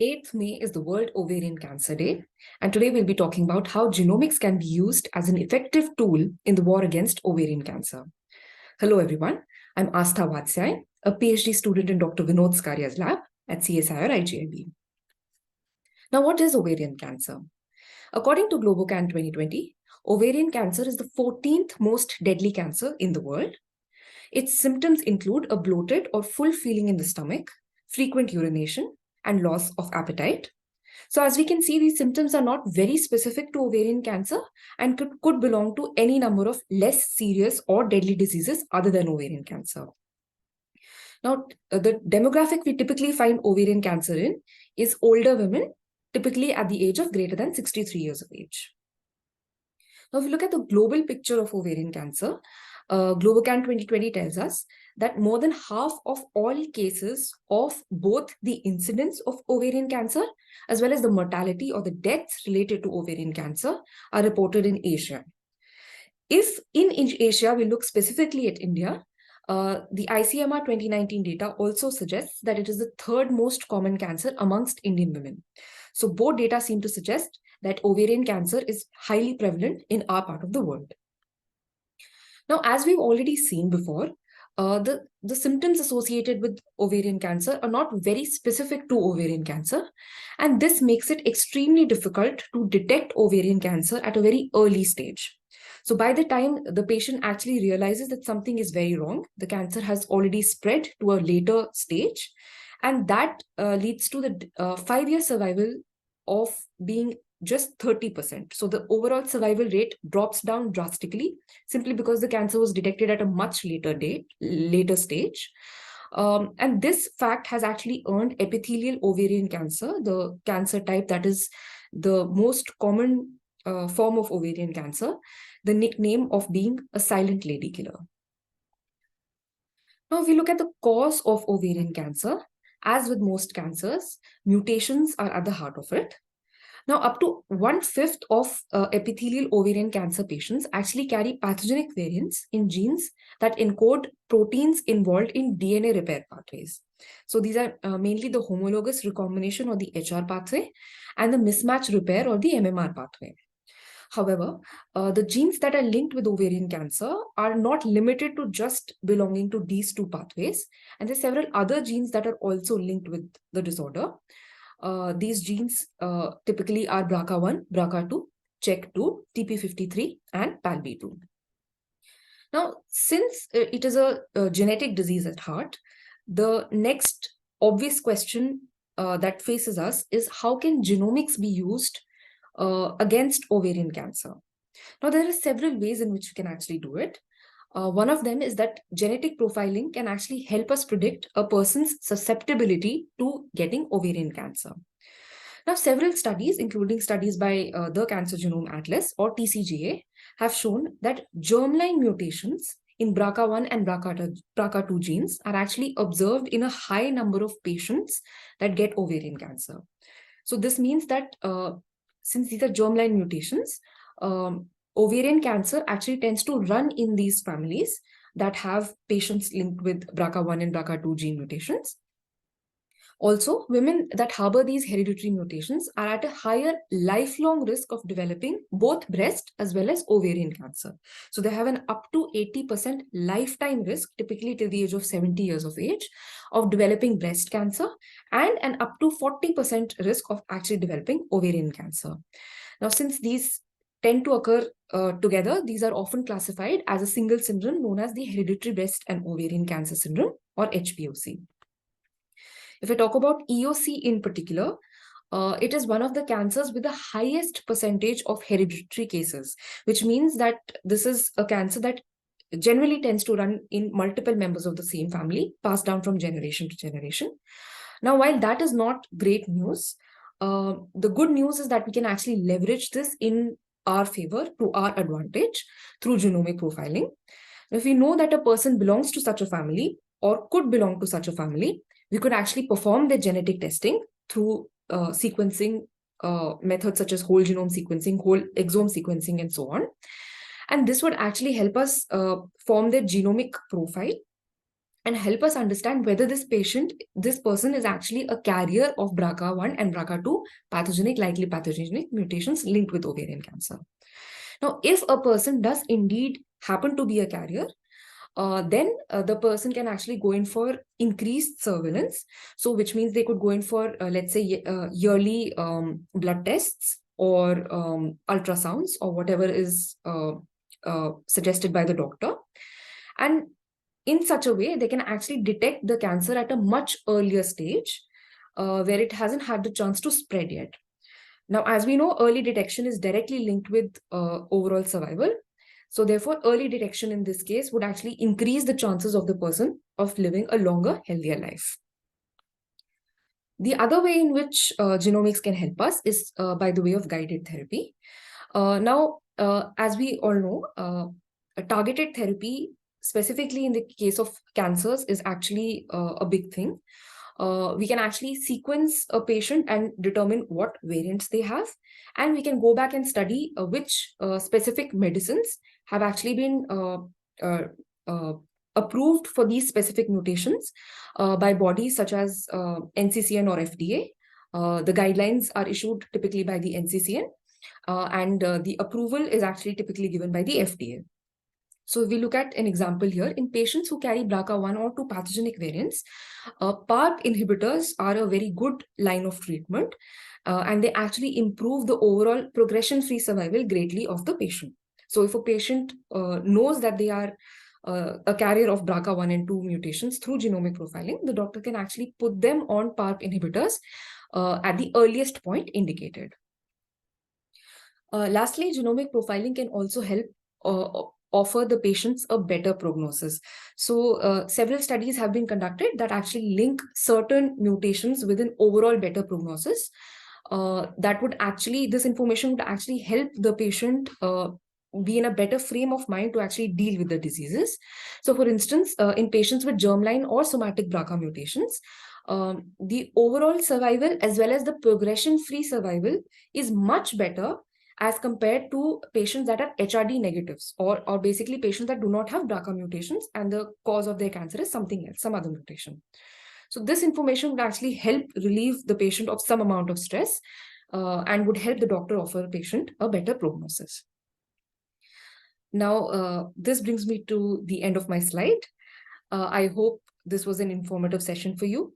8th May is the World Ovarian Cancer Day, and today we'll be talking about how genomics can be used as an effective tool in the war against ovarian cancer. Hello everyone, I'm Astha Vatsai, a PhD student in Dr. Vinod Skaria's lab at CSIR IGIB. Now, what is ovarian cancer? According to Globocan 2020, ovarian cancer is the 14th most deadly cancer in the world. Its symptoms include a bloated or full feeling in the stomach, frequent urination, and loss of appetite. So as we can see, these symptoms are not very specific to ovarian cancer and could belong to any number of less serious or deadly diseases other than ovarian cancer. Now, the demographic we typically find ovarian cancer in is older women, typically at the age of greater than 63 years of age. Now, if you look at the global picture of ovarian cancer, Globocan 2020 tells us that more than half of all cases of both the incidence of ovarian cancer as well as the mortality or the deaths related to ovarian cancer are reported in Asia. If in Asia we look specifically at India, the ICMR 2019 data also suggests that it is the third most common cancer amongst Indian women. So both data seem to suggest that ovarian cancer is highly prevalent in our part of the world. Now, as we've already seen before, the symptoms associated with ovarian cancer are not very specific to ovarian cancer, and this makes it extremely difficult to detect ovarian cancer at a very early stage. So by the time the patient actually realizes that something is very wrong, the cancer has already spread to a later stage, and that leads to the 5-year survival of being just 30%. So the overall survival rate drops down drastically simply because the cancer was detected at a much later stage. And this fact has actually earned epithelial ovarian cancer, the cancer type that is the most common form of ovarian cancer, the nickname of being a silent lady killer. Now, if we look at the cause of ovarian cancer, as with most cancers, mutations are at the heart of it. Now, up to 1/5 of epithelial ovarian cancer patients actually carry pathogenic variants in genes that encode proteins involved in DNA repair pathways. So these are mainly the homologous recombination or the HR pathway and the mismatch repair or the MMR pathway. However, the genes that are linked with ovarian cancer are not limited to just belonging to these two pathways, and there are several other genes that are also linked with the disorder. These genes typically are BRCA1, BRCA2, CHEK2, TP53, and PALB2. Now, since it is a genetic disease at heart, the next obvious question that faces us is how can genomics be used against ovarian cancer? Now, there are several ways in which you can actually do it. One of them is that genetic profiling can actually help us predict a person's susceptibility to getting ovarian cancer. Now, several studies, including studies by the Cancer Genome Atlas or TCGA, have shown that germline mutations in BRCA1 and BRCA2 genes are actually observed in a high number of patients that get ovarian cancer. So this means that since these are germline mutations, ovarian cancer actually tends to run in these families that have patients linked with BRCA1 and BRCA2 gene mutations. Also, women that harbor these hereditary mutations are at a higher lifelong risk of developing both breast as well as ovarian cancer. So they have an up to 80% lifetime risk, typically till the age of 70 years of age, of developing breast cancer and an up to 40% risk of actually developing ovarian cancer. Now, since these tend to occur together, these are often classified as a single syndrome known as the hereditary breast and ovarian cancer syndrome or HBOC. If I talk about EOC in particular, it is one of the cancers with the highest percentage of hereditary cases, which means that this is a cancer that generally tends to run in multiple members of the same family, passed down from generation to generation. Now, while that is not great news, the good news is that we can actually leverage this in our favor, to our advantage, through genomic profiling. If we know that a person belongs to such a family or could belong to such a family, we could actually perform their genetic testing through sequencing methods such as whole genome sequencing, whole exome sequencing, and so on. And this would actually help us form their genomic profile and help us understand whether this person is actually a carrier of BRCA1 and BRCA2 likely pathogenic mutations linked with ovarian cancer. Now, if a person does indeed happen to be a carrier, then the person can actually go in for increased surveillance. So, which means they could go in for, let's say, yearly blood tests or ultrasounds or whatever is suggested by the doctor. And in such a way, they can actually detect the cancer at a much earlier stage where it hasn't had the chance to spread yet. Now, as we know, early detection is directly linked with overall survival. So therefore, early detection in this case would actually increase the chances of the person of living a longer, healthier life. The other way in which genomics can help us is by the way of guided therapy. Now, as we all know, a targeted therapy, specifically in the case of cancers, is actually a big thing. We can actually sequence a patient and determine what variants they have. And we can go back and study which specific medicines have actually been approved for these specific mutations by bodies such as NCCN or FDA. The guidelines are issued typically by the NCCN, and the approval is actually typically given by the FDA. So if we look at an example here, in patients who carry BRCA1 or 2 pathogenic variants, PARP inhibitors are a very good line of treatment, and they actually improve the overall progression-free survival greatly of the patient. So if a patient knows that they are a carrier of BRCA1 and 2 mutations through genomic profiling, the doctor can actually put them on PARP inhibitors at the earliest point indicated. Lastly, genomic profiling can also help offer the patients a better prognosis. So several studies have been conducted that actually link certain mutations with an overall better prognosis. This information would actually help the patient be in a better frame of mind to actually deal with the diseases. So for instance, in patients with germline or somatic BRCA mutations, the overall survival as well as the progression-free survival is much better as compared to patients that are HRD negatives, or basically patients that do not have BRCA mutations and the cause of their cancer is something else, some other mutation. So this information would actually help relieve the patient of some amount of stress and would help the doctor offer a patient a better prognosis. Now, this brings me to the end of my slide. I hope this was an informative session for you.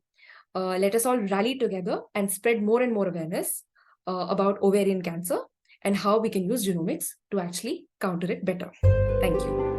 Let us all rally together and spread more and more awareness about ovarian cancer and how we can use genomics to actually counter it better. Thank you.